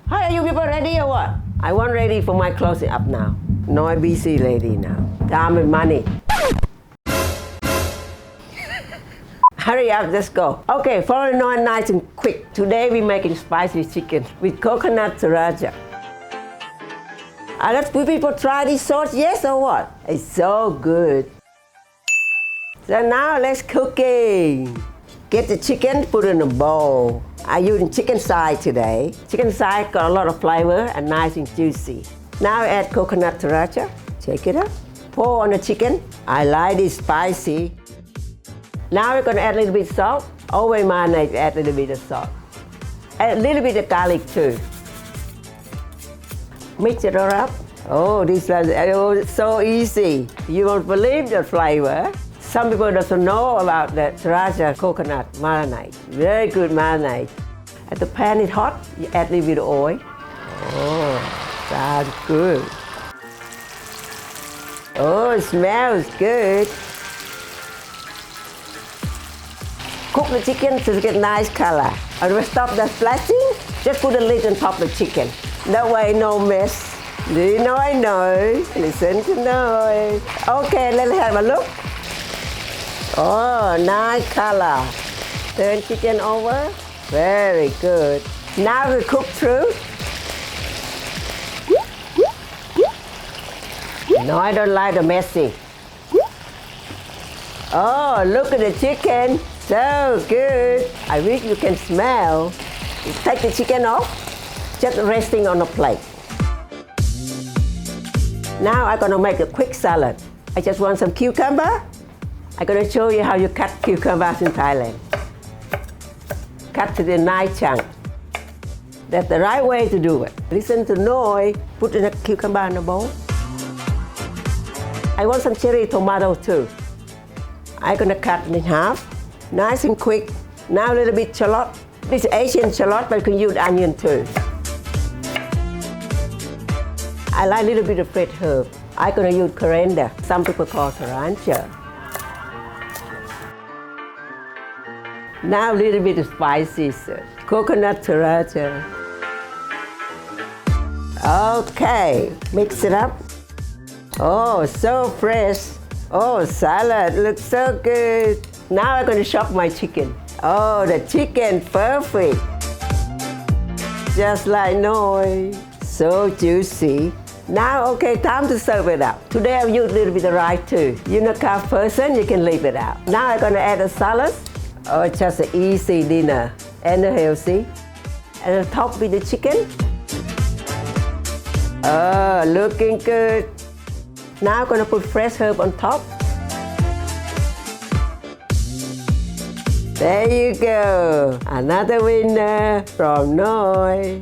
Hi, are you people ready or what? I want ready for my closing up now. Noi busy lady now. Time and money. Hurry up, let's go. Okay, follow Noi nice and quick. Today we're making spicy chicken with coconut sriracha. Let's people try this sauce, yes or what? It's so good. So now let's cooking. Get the chicken, put in a bowl. I'm using chicken side today. Chicken side got a lot of flavor and nice and juicy. Now add coconut sriracha. Shake it up. Pour on the chicken. I like it spicy. Now we're gonna add a little bit of salt. Always marinade, add a little bit of salt. Add a little bit of garlic too. Mix it all up. Oh, this is so easy. You won't believe the flavor. Some people doesn't know about the Sriracha coconut marinade. Very good marinade. At the pan is hot, you add a little bit of oil. Oh, sounds good. Oh, it smells good. Cook the chicken to get nice color. And to stop the splashing, just put a lid on top of the chicken. That way, no mess. Do you know I know? Listen to Noi. Okay, let's have a look. Oh, nice color. Turn chicken over. Very good. Now we cook through. No, I don't like the messy. Oh, look at the chicken. So good. I wish you can smell. You take the chicken off, just resting on a plate. Now I'm gonna make a quick salad. I just want some cucumber. I'm going to show you how you cut cucumbers in Thailand. Cut to the nice chunk. That's the right way to do it. Listen to Noi. Put in a cucumber in a bowl. I want some cherry tomato too. I'm going to cut it in half. Nice and quick. Now a little bit shallot. This is Asian shallot, but you can use onion too. I like a little bit of fresh herb. I'm going to use coriander. Some people call Sriracha. Now a little bit of spices, coconut sriracha. Okay, mix it up. Oh, so fresh. Oh, salad looks so good. Now I'm going to chop my chicken. Oh, the chicken, perfect. Just like Noi. So juicy. Now, okay, time to serve it up. Today I've used a little bit of rice too. You're not a carb person, you can leave it out. Now I'm going to add a salad. Oh, it's just an easy dinner and healthy. And on top with the chicken. Oh, looking good. Now I'm gonna put fresh herb on top. There you go. Another winner from Noi.